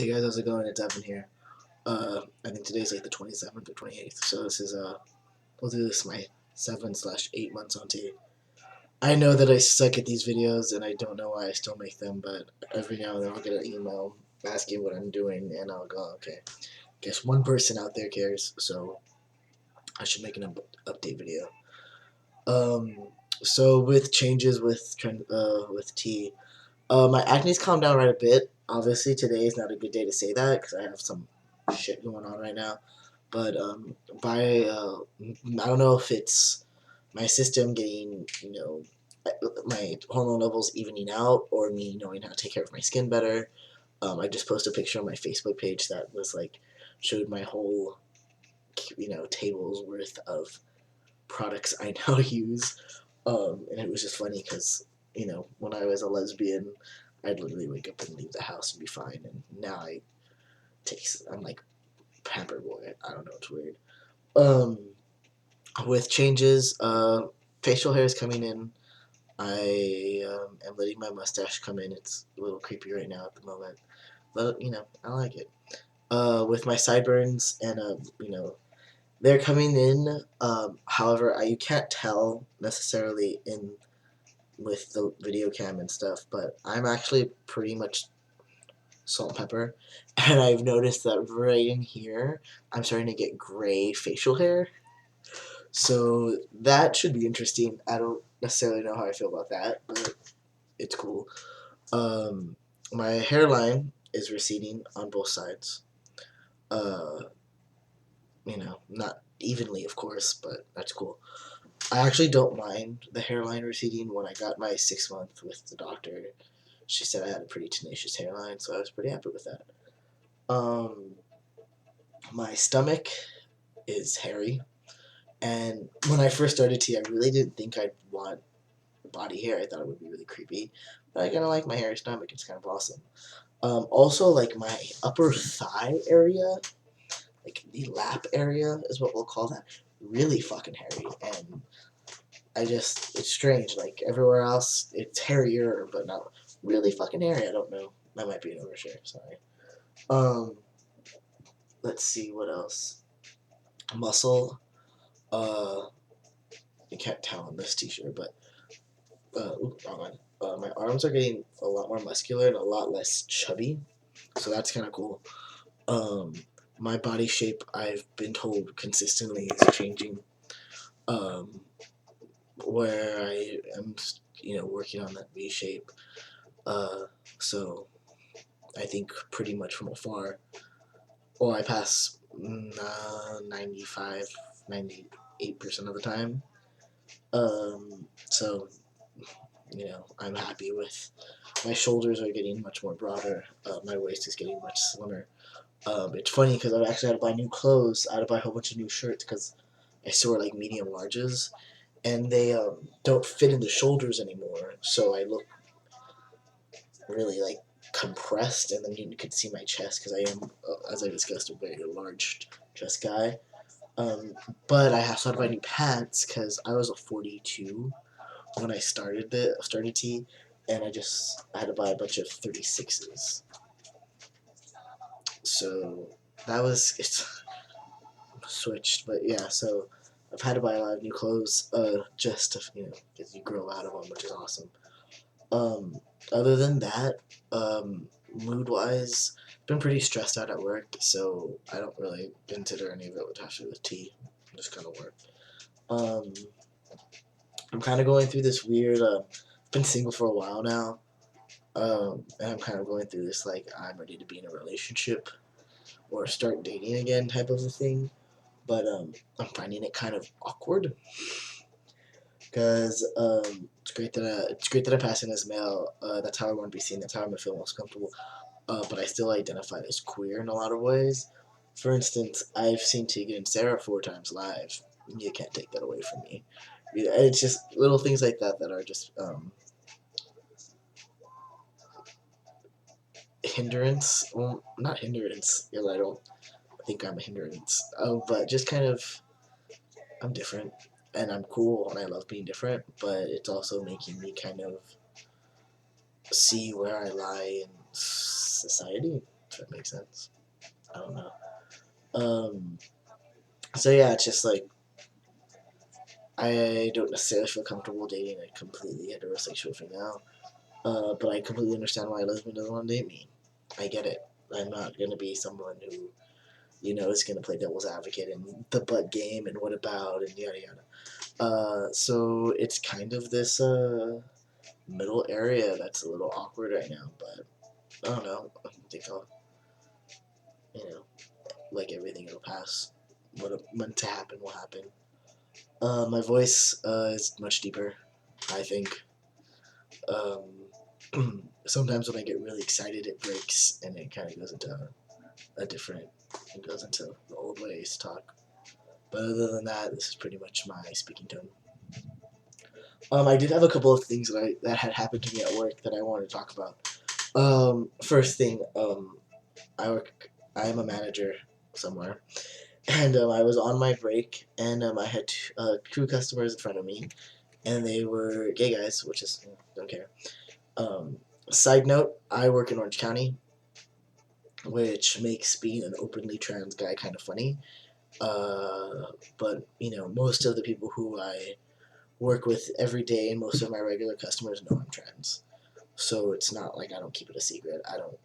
Hey guys, how's it going? It's Evan here. I think today's like the 27th or 28th, so this is we'll do this my 7/8 months on T. I know that I suck at these videos, and I don't know why I still make them, but every now and then I'll get an email asking what I'm doing, and I'll go, okay, guess one person out there cares, so I should make an update video. So with changes with T, my acne's calmed down right a bit. Obviously, today is not a good day to say that because I have some shit going on right now. But I don't know if it's my system getting, my hormone levels evening out, or me knowing how to take care of my skin better. I just posted a picture on my Facebook page that was like showed my whole, tables worth of products I now use. And it was just funny because, when I was a lesbian, I'd literally wake up and leave the house and be fine. And now I'm like pamper boy. I don't know, it's weird. Um, with changes, facial hair is coming in. I am letting my mustache come in. It's a little creepy right now at the moment, but I like it. With my sideburns and they're coming in. However, you can't tell necessarily in with the video cam and stuff, but I'm actually pretty much salt and pepper, and I've noticed that right in here, I'm starting to get gray facial hair. So that should be interesting. I don't necessarily know how I feel about that, but it's cool. Um, my hairline is receding on both sides. Uh, not evenly, of course, but that's cool. I actually don't mind the hairline receding. When I got my 6 month with the doctor, she said I had a pretty tenacious hairline, so I was pretty happy with that. Um, my stomach is hairy, and when I first started T, I really didn't think I'd want body hair. I thought it would be really creepy, but I kind of like my hairy stomach. It's kind of awesome. Also, like my upper thigh area, like the lap area is what we'll call that, really fucking hairy, and it's strange. Like everywhere else, it's hairier, but not really fucking hairy. I don't know. That might be an overshare. Sorry. Um, let's see what else. Muscle. Uh, you can't tell on this t-shirt, but wrong one. My arms are getting a lot more muscular and a lot less chubby, so that's kind of cool. Um, my body shape, I've been told consistently, is changing. Um, where I am, working on that V shape. So I think pretty much from afar, or I pass 95, 98% of the time. So I'm happy with my shoulders are getting much more broader. My waist is getting much slimmer. It's funny because I've actually had to buy new clothes. I had to buy a whole bunch of new shirts because I still wear like medium larges, and they don't fit in the shoulders anymore. So I look really like compressed, and then you could see my chest because I am, as I discussed, a very large chest guy. But I also had to buy new pants because I was a 42 when I started T, and I had to buy a bunch of 36s. So it's switched, but yeah. So I've had to buy a lot of new clothes, just to because you grow out of them, which is awesome. Um, Other than that, mood wise, been pretty stressed out at work, so I don't really consider any of it would have to do with tea. Just kind of work. Um, I'm kind of going through this weird. Been single for a while now, and I'm kind of going through this like I'm ready to be in a relationship or start dating again type of a thing. But I'm finding it kind of awkward because it's great that I'm passing as male. That's how I want to be seen. That's how I'm gonna feel most comfortable. But I still identify as queer in a lot of ways. For instance, I've seen Tegan and Sarah 4 times live. You can't take that away from me. It's just little things like that that are just hindrance. Well, not hindrance, because I don't think I'm a hindrance. But just kind of, I'm different, and I'm cool, and I love being different. But it's also making me kind of see where I lie in society. If that makes sense. I don't know. Um, so yeah, it's just like I don't necessarily feel comfortable dating a completely heterosexual female. But I completely understand why a lesbian doesn't want to date me. I get it. I'm not gonna be someone who, is gonna play devil's advocate and the butt game and what about and yada yada. So it's kind of this middle area that's a little awkward right now, but I don't know. I think I'll, you know, like everything, it'll pass. What meant to happen will happen. My voice is much deeper, I think. Sometimes when I get really excited, it breaks and it kind of goes into a different. It goes into the old ways to talk. But other than that, this is pretty much my speaking tone. I did have a couple of things that had happened to me at work that I wanted to talk about. First thing, I'm a manager somewhere, and I was on my break, and I had two customers in front of me, and they were gay guys, which is don't care. Um, Side note: I work in Orange County, which makes being an openly trans guy kind of funny. But most of the people who I work with every day and most of my regular customers know I'm trans. So it's not like I don't keep it a secret. I don't,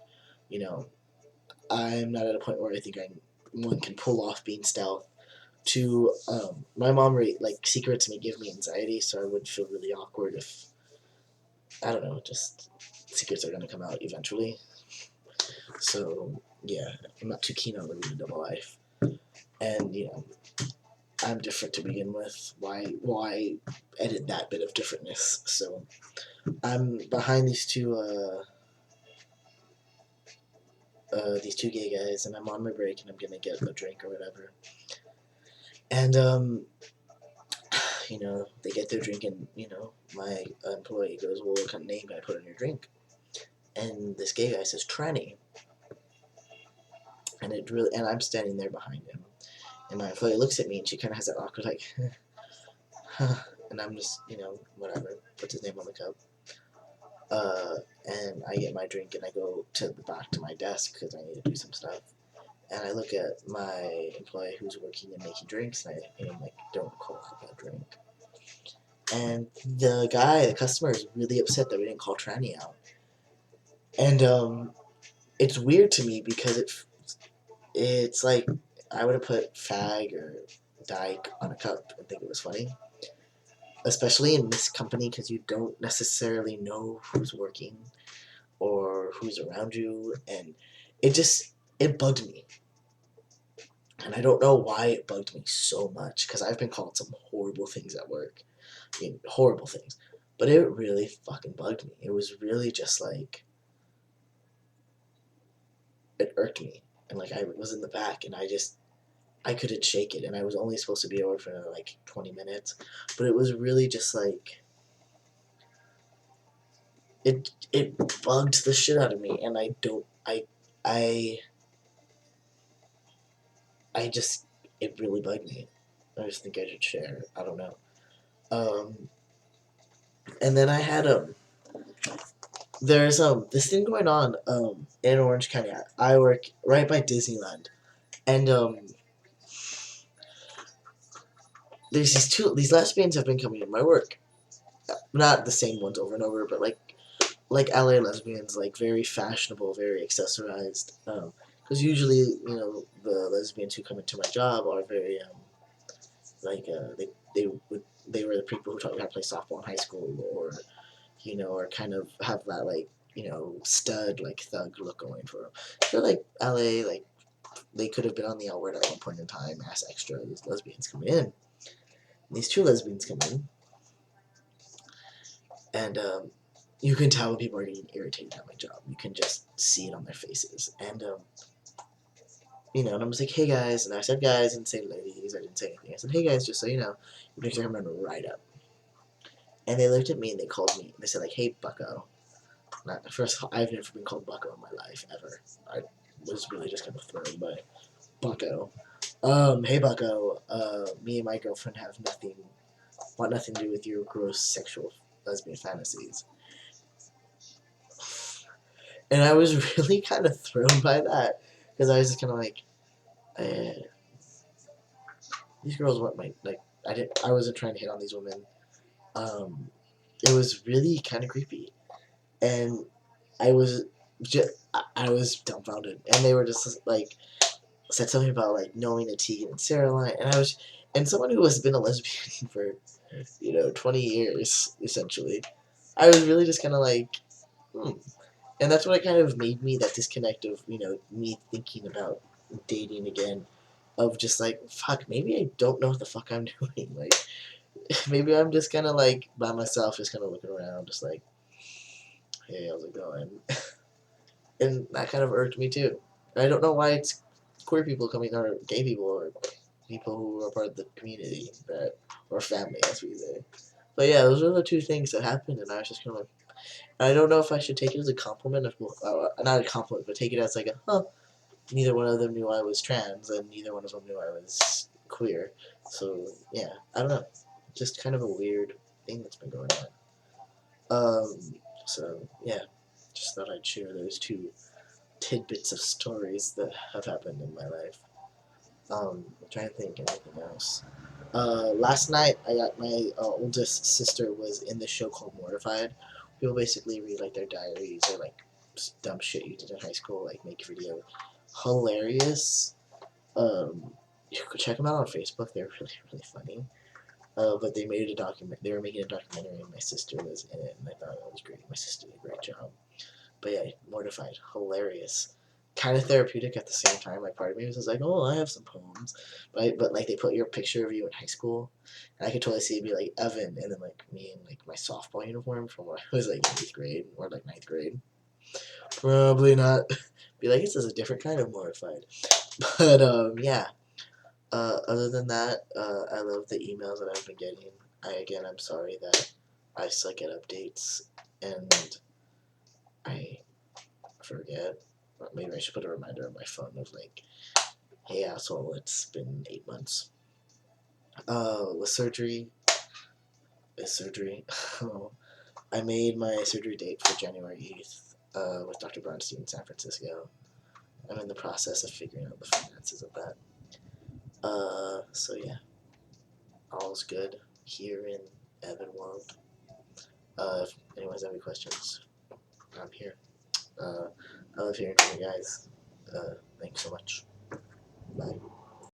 you know, I'm not at a point where I think one can pull off being stealth. My mom like secrets may give me anxiety, so I would feel really awkward if I don't know, just secrets are gonna come out eventually. So yeah, I'm not too keen on living a double life, and I'm different to begin with. Why edit that bit of differentness? So I'm behind these two gay guys, and I'm on my break, and I'm gonna get a drink or whatever. And they get their drink, and my employee goes, "Well, what kind of name can I put on your drink?" And this gay guy says tranny, and I'm standing there behind him, and my employee looks at me, and she kind of has that awkward like, and I'm just whatever, puts his name on the cup. And I get my drink and I go to the back to my desk because I need to do some stuff. And I look at my employee who's working and making drinks, and I'm like, "Don't call out that drink." And the customer, is really upset that we didn't call tranny out. And it's weird to me because it's like I would have put fag or dyke on a cup and think it was funny. Especially in this company because you don't necessarily know who's working or who's around you, and it bugged me, and I don't know why it bugged me so much because I've been called some horrible things at work. I mean, horrible things, but it really fucking bugged me. It was really just like it irked me, and like I was in the back, and I couldn't shake it, and I was only supposed to be at work for another, like 20 minutes, but it was really just like it bugged the shit out of me, and I I just it really bugged me. I just think I should share. I don't know. Um, and then I had there's this thing going on in Orange County. I work right by Disneyland, and there's these lesbians have been coming to my work. Not the same ones over and over, but like LA lesbians, like very fashionable, very accessorized. Because usually the lesbians who come into my job are very like they were the people who taught me how to play softball in high school, or kind of have that like stud like thug look going for them. They're like LA, like they could have been on the L word at one point in time as extra. These lesbians come in. These two lesbians come in, and you can tell when people are getting irritated at my job. You can just see it on their faces, and and I'm just like, "Hey guys," and I said guys, and say ladies. I didn't say anything. I said, "Hey guys, just so you know, your picture coming right up." And they looked at me and they called me. They said like, "Hey Bucko." Not first. I've never been called Bucko in my life ever. I was really just kind of thrown by Bucko. Hey Bucko. Me and my girlfriend want nothing to do with your gross sexual lesbian fantasies. And I was really kind of thrown by that because I was just kind of like, eh, these girls weren't my like. I wasn't trying to hit on these women. Um, it was really kind of creepy, and I was just I was dumbfounded, and they were just like said something about like knowing a Tegan and Sarah line, and I was and someone who has been a lesbian for 20 years essentially. I was really just kind of like, hmm. And that's what kind of made me that disconnect of me thinking about dating again, of just like fuck, maybe I don't know what the fuck I'm doing. Like maybe I'm just kind of like by myself, just kind of looking around, just like, hey, how's it going? And that kind of irked me too. And I don't know why it's queer people coming or gay people or people who are part of the community that or family, as we say. But yeah, those are the two things that happened, and I was just kind of like, I don't know if I should take it as a compliment, not a compliment, but take it as like a, huh, neither one of them knew I was trans, and neither one of them knew I was queer. So yeah, I don't know, just kind of a weird thing that's been going on. So yeah, just thought I'd share those two tidbits of stories that have happened in my life. I'm trying to think of anything else. Last night, I got my oldest sister was in this show called Mortified. People basically read like their diaries or like dumb shit you did in high school, like make video. Hilarious. You could check them out on Facebook. They're really really funny. But they made a document. They were making a documentary, and my sister was in it, and I thought it was great. My sister did a great job. But yeah, Mortified, hilarious, kind of therapeutic at the same time. Like part of me was just like, oh, I have some poems, but like they put your picture of you in high school, and I could totally see it be like Evan, and then like me in like my softball uniform from when I was like in 8th grade or like 9th grade. Probably not. Be like, this is a different kind of mortified. But yeah. Other than that, I love the emails that I've been getting. I'm sorry that I suck at updates and I forget. Or maybe I should put a reminder on my phone of like, hey asshole, it's been 8 months. With surgery, I made my surgery date for January 8th. With Dr. Bronstein in San Francisco. I'm in the process of figuring out the finances of that. So yeah, all's good here in Evan World. If anyone has any questions, I'm here. I love hearing from you guys. Thanks so much. Bye.